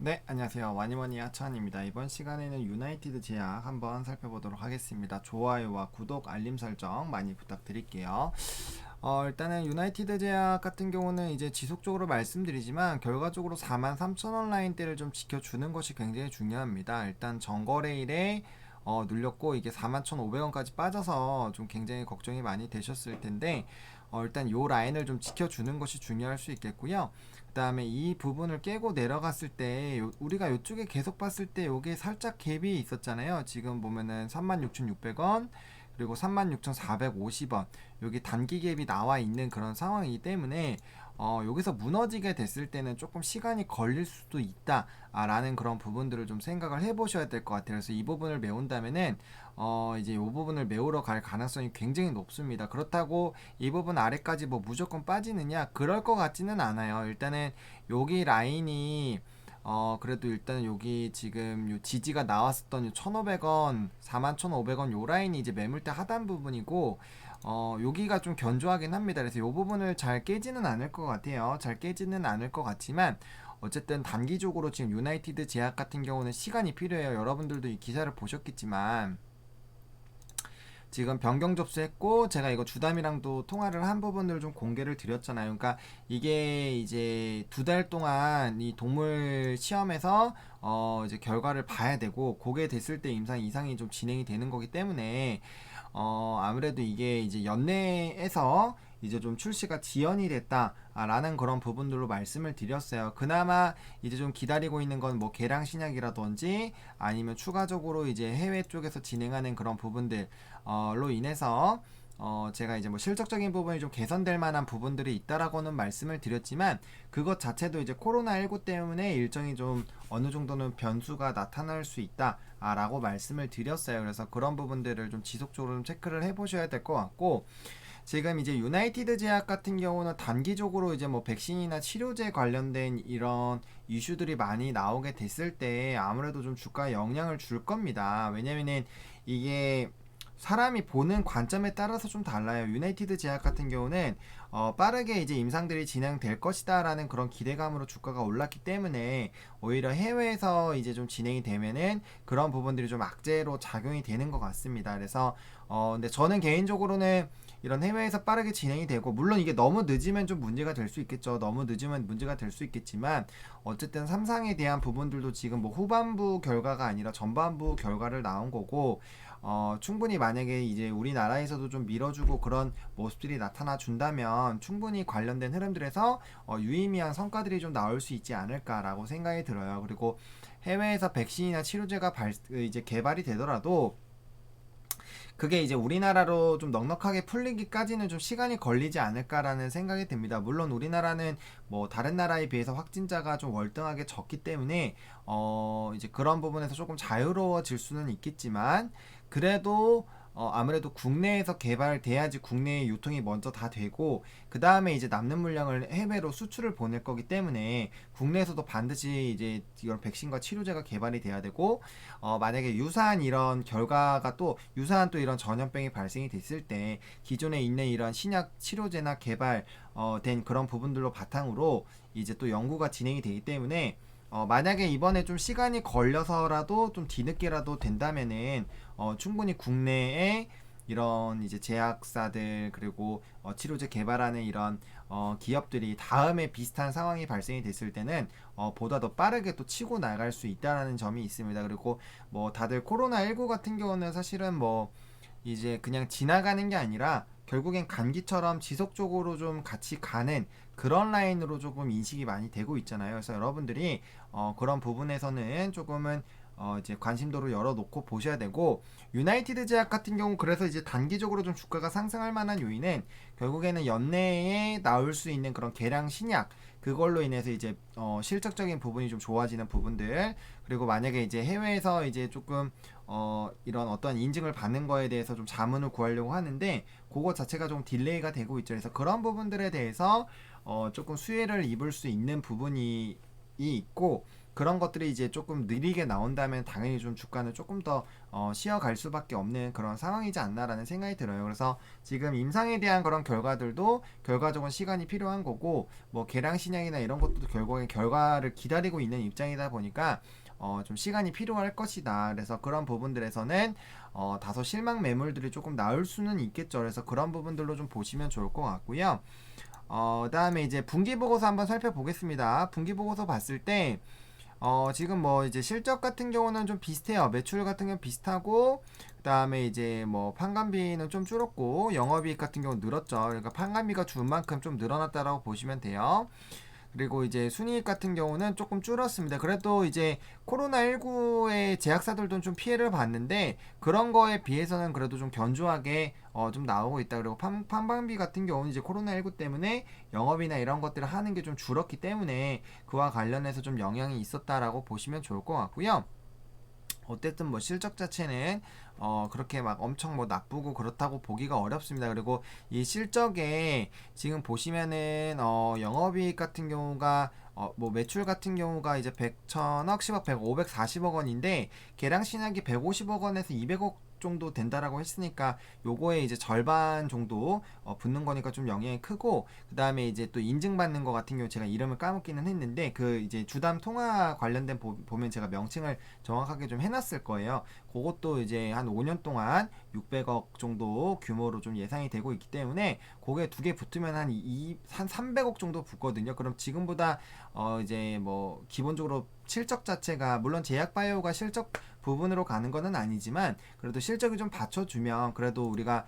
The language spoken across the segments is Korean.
네, 안녕하세요. 와니머니 하찬입니다. 이번 시간에는 유나이티드 제약 한번 살펴보도록 하겠습니다. 좋아요와 구독, 알림 설정 많이 부탁드릴게요. 일단은 유나이티드 제약 같은 경우는 이제 지속적으로 말씀드리지만 결과적으로 43,000원 라인대를 좀 지켜주는 것이 굉장히 중요합니다. 일단 전거래일에 눌렸고 이게 41,500원까지 빠져서 좀 굉장히 걱정이 많이 되셨을 텐데 일단 요 라인을 좀 지켜주는 것이 중요할 수 있겠고요. 그 다음에 이 부분을 깨고 내려갔을 때 우리가 이쪽에 계속 봤을 때 요게 살짝 갭이 있었잖아요. 지금 보면은 36,600원 그리고 36,450원 여기 단기 갭이 나와 있는 그런 상황이기 때문에 여기서 무너지게 됐을 때는 조금 시간이 걸릴 수도 있다 라는 그런 부분들을 좀 생각을 해보셔야 될 것 같아요. 그래서 이 부분을 메운다면은 이제 이 부분을 메우러 갈 가능성이 굉장히 높습니다. 그렇다고 이 부분 아래까지 뭐 무조건 빠지느냐 그럴 것 같지는 않아요. 일단은 여기 라인이 그래도 일단 여기 지금 요 지지가 나왔었던 요 1,500원, 41,500원 요 라인이 이제 매물대 하단 부분이고 여기가 좀 견조하긴 합니다. 그래서 요 부분을 잘 깨지는 않을 것 같아요. 잘 깨지는 않을 것 같지만 어쨌든 단기적으로 지금 유나이티드 제약 같은 경우는 시간이 필요해요. 여러분들도 이 기사를 보셨겠지만 지금 변경 접수했고 제가 이거 주담이랑도 통화를 한 부분을 좀 공개를 드렸잖아요. 그러니까 이게 이제 2달 동안 이 동물 시험에서 이제 결과를 봐야 되고 그게 됐을 때 임상 이상이 좀 진행이 되는 거기 때문에 아무래도 이게 이제 연내에서 이제 좀 출시가 지연이 됐다라는 그런 부분들로 말씀을 드렸어요. 그나마 이제 좀 기다리고 있는 건 뭐 개량 신약이라든지 아니면 추가적으로 이제 해외 쪽에서 진행하는 그런 부분들로 인해서 제가 이제 뭐 실적적인 부분이 좀 개선될 만한 부분들이 있다라고는 말씀을 드렸지만 그것 자체도 이제 코로나19 때문에 일정이 좀 어느 정도는 변수가 나타날 수 있다라고 말씀을 드렸어요. 그래서 그런 부분들을 좀 지속적으로 좀 체크를 해보셔야 될 것 같고 지금 이제 유나이티드 제약 같은 경우는 단기적으로 이제 뭐 백신이나 치료제 관련된 이런 이슈들이 많이 나오게 됐을 때 아무래도 좀 주가에 영향을 줄 겁니다. 왜냐면은 이게 사람이 보는 관점에 따라서 좀 달라요. 유나이티드 제약 같은 경우는 빠르게 이제 임상들이 진행될 것이다라는 그런 기대감으로 주가가 올랐기 때문에 오히려 해외에서 이제 좀 진행이 되면은 그런 부분들이 좀 악재로 작용이 되는 것 같습니다. 그래서 근데 저는 개인적으로는 이런 해외에서 빠르게 진행이 되고 물론 이게 너무 늦으면 좀 문제가 될 수 있겠죠. 너무 늦으면 문제가 될 수 있겠지만 어쨌든 삼상에 대한 부분들도 지금 뭐 후반부 결과가 아니라 전반부 결과를 나온 거고 충분히 만약에 이제 우리나라에서도 좀 밀어주고 그런 모습들이 나타나 준다면 충분히 관련된 흐름들에서 유의미한 성과들이 좀 나올 수 있지 않을까라고 생각이 들어요. 그리고 해외에서 백신이나 치료제가 이제 개발이 되더라도 그게 이제 우리나라로 좀 넉넉하게 풀리기까지는 좀 시간이 걸리지 않을까라는 생각이 듭니다. 물론 우리나라는 뭐 다른 나라에 비해서 확진자가 좀 월등하게 적기 때문에 이제 그런 부분에서 조금 자유로워질 수는 있겠지만 그래도 아무래도 국내에서 개발돼야지 국내에 유통이 먼저 다 되고 그 다음에 이제 남는 물량을 해외로 수출을 보낼 거기 때문에 국내에서도 반드시 이제 이런 백신과 치료제가 개발이 돼야 되고 만약에 유사한 이런 결과가 또 유사한 또 이런 전염병이 발생이 됐을 때 기존에 있는 이런 신약 치료제나 개발 된 그런 부분들로 바탕으로 이제 또 연구가 진행이 되기 때문에 만약에 이번에 좀 시간이 걸려서라도 좀 뒤늦게라도 된다면은 충분히 국내에 이런 이제 제약사들 그리고 치료제 개발하는 이런 기업들이 다음에 비슷한 상황이 발생이 됐을 때는 보다 더 빠르게 또 치고 나갈 수 있다라는 점이 있습니다. 그리고 뭐 다들 코로나19 같은 경우는 사실은 뭐 이제 그냥 지나가는 게 아니라 결국엔 감기처럼 지속적으로 좀 같이 가는 그런 라인으로 조금 인식이 많이 되고 있잖아요. 그래서 여러분들이 그런 부분에서는 조금은 이제 관심도를 열어놓고 보셔야 되고 유나이티드 제약 같은 경우 그래서 이제 단기적으로 좀 주가가 상승할 만한 요인은 결국에는 연내에 나올 수 있는 그런 개량 신약 그걸로 인해서 이제 실적적인 부분이 좀 좋아지는 부분들 그리고 만약에 이제 해외에서 이제 조금 이런 어떤 인증을 받는 거에 대해서 좀 자문을 구하려고 하는데 그거 자체가 좀 딜레이가 되고 있죠. 그래서 그런 부분들에 대해서 조금 수혜를 입을 수 있는 부분이 있고 그런 것들이 이제 조금 느리게 나온다면 당연히 좀 주가는 조금 더 쉬어갈 수밖에 없는 그런 상황이지 않나라는 생각이 들어요. 그래서 지금 임상에 대한 그런 결과들도 결과적인 시간이 필요한 거고, 뭐 개량 신약이나 이런 것도 결국에 결과를 기다리고 있는 입장이다 보니까 좀 시간이 필요할 것이다. 그래서 그런 부분들에서는 다소 실망 매물들이 조금 나올 수는 있겠죠. 그래서 그런 부분들로 좀 보시면 좋을 것 같고요. 그다음에 이제 분기 보고서 한번 살펴보겠습니다. 분기 보고서 봤을 때 지금 뭐 이제 실적 같은 경우는 좀 비슷해요. 매출 같은 경우는 비슷하고, 그 다음에 이제 뭐 판관비는 좀 줄었고, 영업이익 같은 경우는 늘었죠. 그러니까 판관비가 준 만큼 좀 늘어났다라고 보시면 돼요. 그리고 이제 순이익 같은 경우는 조금 줄었습니다. 그래도 이제 코로나19의 제약사들도 좀 피해를 봤는데, 그런 거에 비해서는 그래도 좀 견조하게 좀 나오고 있다. 그리고 판방비 같은 경우는 이제 코로나19 때문에 영업이나 이런 것들을 하는 게 좀 줄었기 때문에 그와 관련해서 좀 영향이 있었다라고 보시면 좋을 것 같고요. 어쨌든 뭐 실적 자체는 그렇게 막 엄청 뭐 나쁘고 그렇다고 보기가 어렵습니다. 그리고 이 실적에 지금 보시면은 영업이익 같은 경우가 뭐 매출 같은 경우가 이제 100, 1000억, 10억, 100, 540억 원인데 계량 신약이 150억 원에서 200억 정도 된다라고 했으니까 요거에 이제 절반 정도 붙는 거니까 좀 영향이 크고, 그 다음에 이제 또 인증받는 거 같은 경우 제가 이름을 까먹기는 했는데 그 이제 주담 통화 관련된 보면 제가 명칭을 정확하게 좀 해놨을 거예요. 그것도 이제 한 5년 동안 600억 정도 규모로 좀 예상이 되고 있기 때문에 그게 두 개 붙으면 한 300억 정도 붙거든요. 그럼 지금보다 이제 뭐 기본적으로 실적 자체가 물론 제약바이오가 실적 부분으로 가는 거는 아니지만 그래도 실적이 좀 받쳐주면 그래도 우리가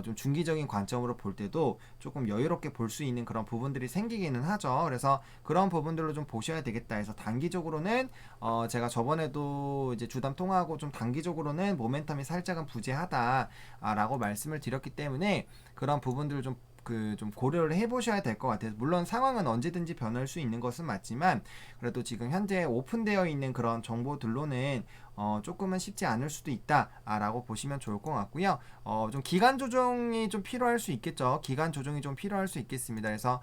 좀 중기적인 관점으로 볼 때도 조금 여유롭게 볼 수 있는 그런 부분들이 생기기는 하죠. 그래서 그런 부분들로 좀 보셔야 되겠다 해서 단기적으로는 제가 저번에도 이제 주담 통화하고 좀 단기적으로는 모멘텀이 살짝은 부재하다라고 말씀을 드렸기 때문에 그런 부분들을 좀 고려를 해보셔야 될 것 같아요. 물론 상황은 언제든지 변할 수 있는 것은 맞지만 그래도 지금 현재 오픈되어 있는 그런 정보들로는 조금은 쉽지 않을 수도 있다라고 보시면 좋을 것 같고요. 좀 기간 조정이 좀 필요할 수 있겠죠. 기간 조정이 좀 필요할 수 있겠습니다. 그래서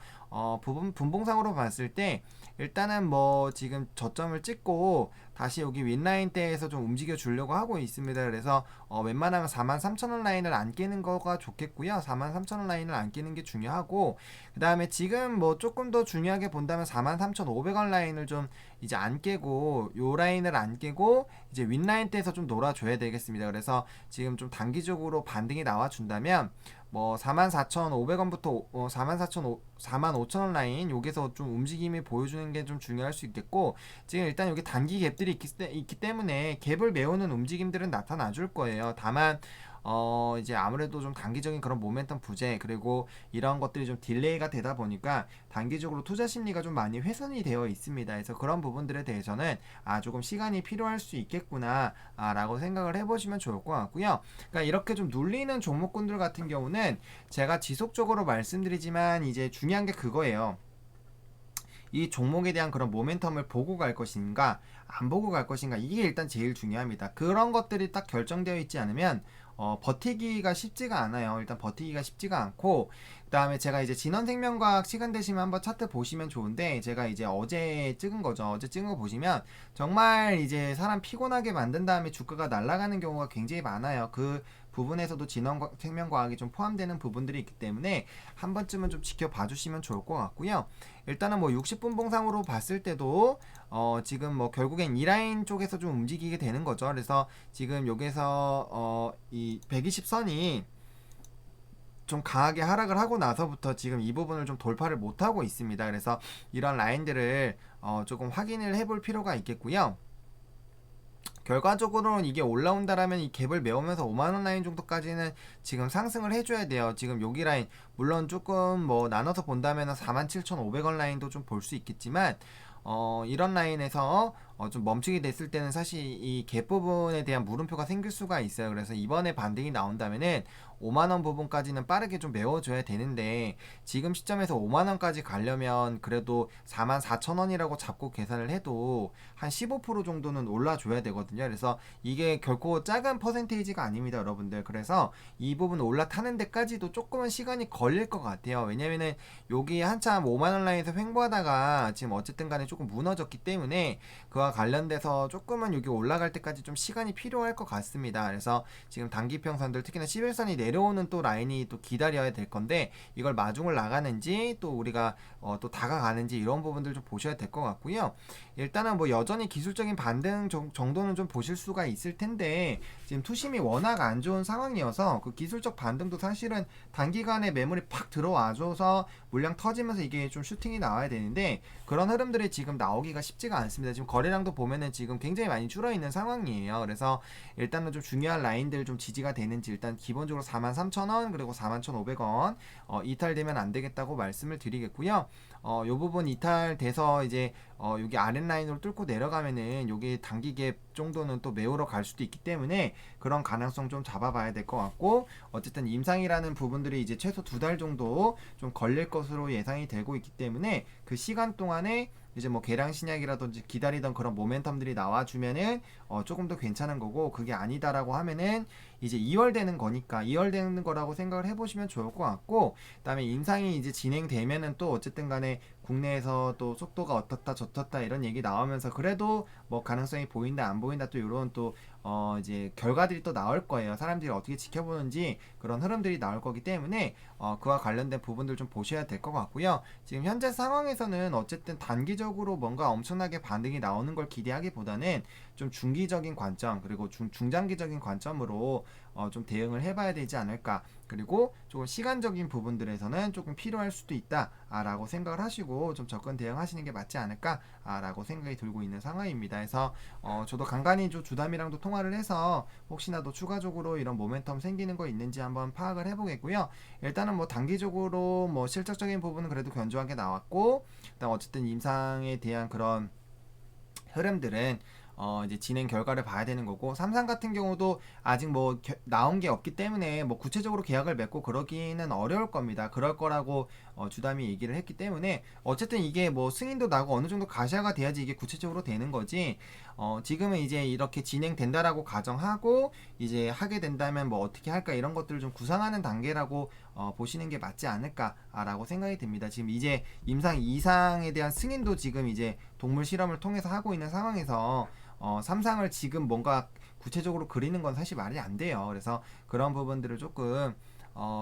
분봉상으로 봤을 때 일단은 뭐 지금 저점을 찍고 다시 여기 윗라인대에서 좀 움직여 주려고 하고 있습니다. 그래서 웬만하면 43,000원 라인을 안 깨는 거가 좋겠고요. 43,000원 라인을 안 깨는 게 중요하고, 그 다음에 지금 뭐 조금 더 중요하게 본다면 43,500원 라인을 좀 이제 안 깨고 요 라인을 안 깨고 이제 윗라인대에서 좀 놀아줘야 되겠습니다. 그래서 지금 좀 단기적으로 반등이 나와준다면 뭐 44,500원부터 45,000원 라인 여기서 좀 움직임이 보여주는 게 좀 중요할 수 있겠고, 지금 일단 여기 단기 갭들이 있기 때문에 갭을 메우는 움직임들은 나타나 줄 거예요. 다만 이제 아무래도 좀 단기적인 그런 모멘텀 부재 그리고 이런 것들이 좀 딜레이가 되다 보니까 단기적으로 투자 심리가 좀 많이 훼손이 되어 있습니다. 그래서 그런 부분들에 대해서는 조금 시간이 필요할 수 있겠구나 라고 생각을 해보시면 좋을 것 같고요. 그러니까 이렇게 좀 눌리는 종목군들 같은 경우는 제가 지속적으로 말씀드리지만 이제 중요한 게 그거예요. 이 종목에 대한 그런 모멘텀을 보고 갈 것인가 안 보고 갈 것인가, 이게 일단 제일 중요합니다. 그런 것들이 딱 결정되어 있지 않으면 버티기가 쉽지가 않아요. 일단 버티기가 쉽지가 않고, 그 다음에 제가 이제 진원생명과학 시간 되시면 한번 차트 보시면 좋은데, 제가 이제 어제 찍은 거죠. 어제 찍은 거 보시면 정말 이제 사람 피곤하게 만든 다음에 주가가 날아가는 경우가 굉장히 많아요. 그 부분에서도 진원생명과학이 좀 포함되는 부분들이 있기 때문에 한 번쯤은 좀 지켜봐 주시면 좋을 것 같고요. 일단은 뭐 60분 봉상으로 봤을 때도 지금 뭐 결국엔 이 라인 쪽에서 좀 움직이게 되는 거죠. 그래서 지금 여기서 이 120선이 좀 강하게 하락을 하고 나서부터 지금 이 부분을 좀 돌파를 못하고 있습니다. 그래서 이런 라인들을 조금 확인을 해볼 필요가 있겠고요. 결과적으로는 이게 올라온다라면 이 갭을 메우면서 5만원 라인 정도까지는 지금 상승을 해줘야 돼요. 지금 여기 라인 물론 조금 뭐 나눠서 본다면 47,500원 라인도 좀 볼 수 있겠지만 이런 라인에서 좀 멈추게 됐을 때는 사실 이 갭 부분에 대한 물음표가 생길 수가 있어요. 그래서 이번에 반등이 나온다면은 5만원 부분까지는 빠르게 좀 메워줘야 되는데, 지금 시점에서 5만원까지 가려면 그래도 44,000원이라고 잡고 계산을 해도 한 15% 정도는 올라줘야 되거든요. 그래서 이게 결코 작은 퍼센테이지가 아닙니다, 여러분들. 그래서 이 부분 올라타는 데까지도 조금은 시간이 걸릴 것 같아요. 왜냐면은 여기 한참 5만원 라인에서 횡보하다가 지금 어쨌든 간에 조금 무너졌기 때문에 그와 관련돼서 조금은 여기 올라갈 때까지 좀 시간이 필요할 것 같습니다. 그래서 지금 단기평선들 특히나 11선이 내려오는 또 라인이 또 기다려야 될 건데 이걸 마중을 나가는지 또 우리가 또 다가가는지 이런 부분들 좀 보셔야 될 것 같고요. 일단은 뭐 여전히 기술적인 반등 정도는 좀 보실 수가 있을 텐데 지금 투심이 워낙 안 좋은 상황이어서 그 기술적 반등도 사실은 단기간에 매물이 팍 들어와줘서 물량 터지면서 이게 좀 슈팅이 나와야 되는데 그런 흐름들이 지금 나오기가 쉽지가 않습니다. 지금 거래량도 보면은 지금 굉장히 많이 줄어 있는 상황이에요. 그래서 일단은 좀 중요한 라인들 좀 지지가 되는지 일단 기본적으로 43,000원 그리고 41,500원 이탈되면 안 되겠다고 말씀을 드리겠고요. 요 부분 이탈돼서 이제 여기 아랫라인으로 뚫고 내려가면은 여기 단기 갭 정도는 또 메우러 갈 수도 있기 때문에 그런 가능성 좀 잡아봐야 될 것 같고 어쨌든 임상이라는 부분들이 이제 최소 2달 정도 좀 걸릴 것으로 예상이 되고 있기 때문에 그 시간 동안에 이제 뭐 계량 신약이라든지 기다리던 그런 모멘텀들이 나와주면은 조금 더 괜찮은 거고 그게 아니다라고 하면은 이제 2월 되는 거니까 2월 되는 거라고 생각을 해보시면 좋을 것 같고 그다음에 인상이 이제 진행되면은 또 어쨌든 간에 국내에서 또 속도가 어떻다 저떻다 이런 얘기 나오면서 그래도 뭐 가능성이 보인다 안 보인다 또 이런 또 이제 결과들이 또 나올 거예요. 사람들이 어떻게 지켜보는지 그런 흐름들이 나올 거기 때문에 그와 관련된 부분들 좀 보셔야 될 것 같고요. 지금 현재 상황에서는 어쨌든 단기적으로 뭔가 엄청나게 반등이 나오는 걸 기대하기보다는 좀 중기적인 관점 그리고 중장기적인 관점으로 좀 대응을 해봐야 되지 않을까. 그리고 조금 시간적인 부분들에서는 조금 필요할 수도 있다라고 생각을 하시고 좀 접근 대응하시는 게 맞지 않을까라고 생각이 들고 있는 상황입니다. 그래서 저도 간간히 주담이랑도 통화를 해서 혹시나 더 추가적으로 이런 모멘텀 생기는 거 있는지 한번 파악을 해보겠고요. 일단은 뭐 단기적으로 뭐 실적적인 부분은 그래도 견조하게 나왔고, 일단 어쨌든 임상에 대한 그런 흐름들은 이제 진행 결과를 봐야 되는 거고 삼성 같은 경우도 아직 뭐 나온 게 없기 때문에 뭐 구체적으로 계약을 맺고 그러기는 어려울 겁니다. 그럴 거라고 주담이 얘기를 했기 때문에 어쨌든 이게 뭐 승인도 나고 어느 정도 가시화가 돼야지 이게 구체적으로 되는 거지. 지금은 이제 이렇게 진행된다라고 가정하고 이제 하게 된다면 뭐 어떻게 할까 이런 것들을 좀 구상하는 단계라고 보시는 게 맞지 않을까라고 생각이 듭니다. 지금 이제 임상 이상에 대한 승인도 지금 이제 동물 실험을 통해서 하고 있는 상황에서 삼상을 지금 뭔가 구체적으로 그리는 건 사실 말이 안 돼요. 그래서 그런 부분들을 조금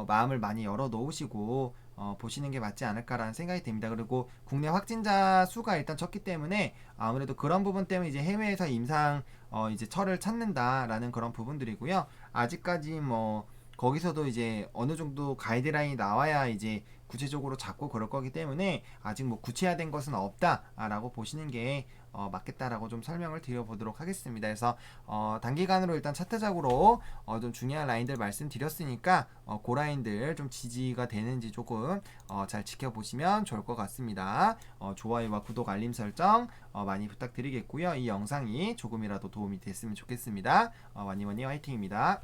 마음을 많이 열어 놓으시고 보시는 게 맞지 않을까라는 생각이 듭니다. 그리고 국내 확진자 수가 일단 적기 때문에 아무래도 그런 부분 때문에 이제 해외에서 임상 이제 철을 찾는다라는 그런 부분들이고요. 아직까지 뭐 거기서도 이제 어느 정도 가이드라인이 나와야 이제 구체적으로 잡고 그럴 거기 때문에 아직 뭐 구체화된 것은 없다라고 보시는 게 맞겠다라고 좀 설명을 드려보도록 하겠습니다. 그래서 단기간으로 일단 차트적으로 좀 중요한 라인들 말씀드렸으니까 그 라인들 좀 지지가 되는지 조금 잘 지켜보시면 좋을 것 같습니다. 좋아요와 구독 알림 설정 많이 부탁드리겠고요. 이 영상이 조금이라도 도움이 됐으면 좋겠습니다. 많이 화이팅입니다.